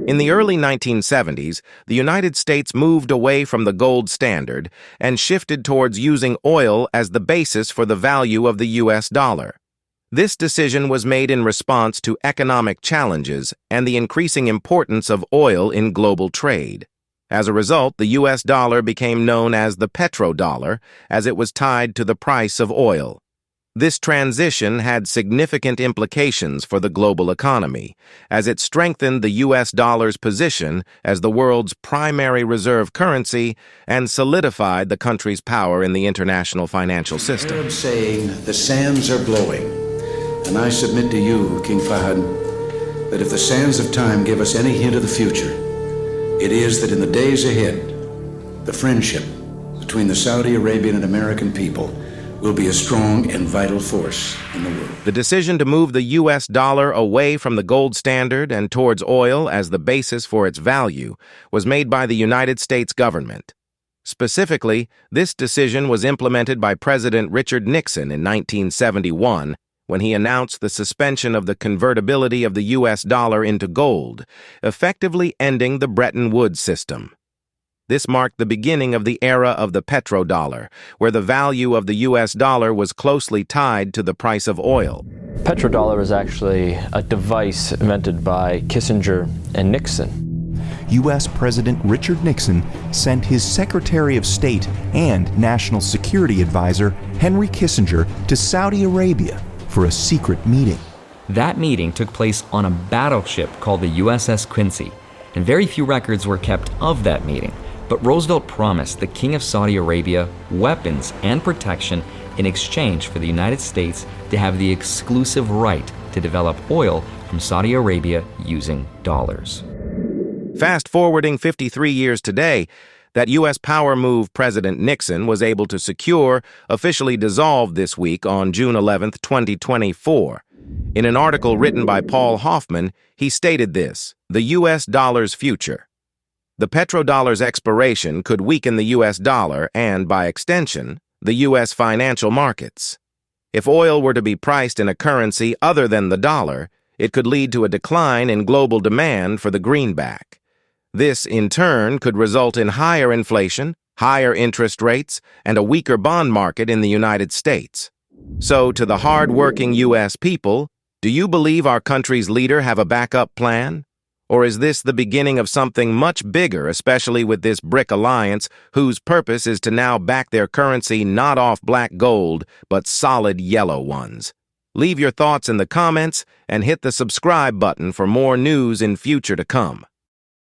In the early 1970s, the United States moved away from the gold standard and shifted towards using oil as the basis for the value of the U.S. dollar. This decision was made in response to economic challenges and the increasing importance of oil in global trade. As a result, the U.S. dollar became known as the petrodollar, as it was tied to the price of oil. This transition had significant implications for the global economy, as it strengthened the U.S. dollar's position as the world's primary reserve currency and solidified the country's power in the international financial system. Arab saying, "The sands are blowing," and I submit to you, King Fahd, that if the sands of time give us any hint of the future, it is that in the days ahead, the friendship between the Saudi Arabian and American people will be a strong and vital force in the world. The decision to move the U.S. dollar away from the gold standard and towards oil as the basis for its value was made by the United States government. Specifically, this decision was implemented by President Richard Nixon in 1971 when he announced the suspension of the convertibility of the U.S. dollar into gold, effectively ending the Bretton Woods system. This marked the beginning of the era of the petrodollar, where the value of the U.S. dollar was closely tied to the price of oil. Petrodollar is actually a device invented by Kissinger and Nixon. U.S. President Richard Nixon sent his Secretary of State and National Security Advisor, Henry Kissinger, to Saudi Arabia for a secret meeting. That meeting took place on a battleship called the USS Quincy, and very few records were kept of that meeting. But Roosevelt promised the King of Saudi Arabia weapons and protection in exchange for the United States to have the exclusive right to develop oil from Saudi Arabia using dollars. Fast forwarding 53 years today, that U.S. power move President Nixon was able to secure officially dissolved this week on June 11, 2024. In an article written by Paul Hoffman, he stated this: "The U.S. dollar's future. The petrodollar's expiration could weaken the U.S. dollar and, by extension, the U.S. financial markets. If oil were to be priced in a currency other than the dollar, it could lead to a decline in global demand for the greenback. This, in turn, could result in higher inflation, higher interest rates, and a weaker bond market in the United States. So, to the hard-working U.S. people, do you believe our country's leader have a backup plan? Or is this the beginning of something much bigger, especially with this BRIC alliance, whose purpose is to now back their currency not off black gold, but solid yellow ones? Leave your thoughts in the comments and hit the subscribe button for more news in future to come.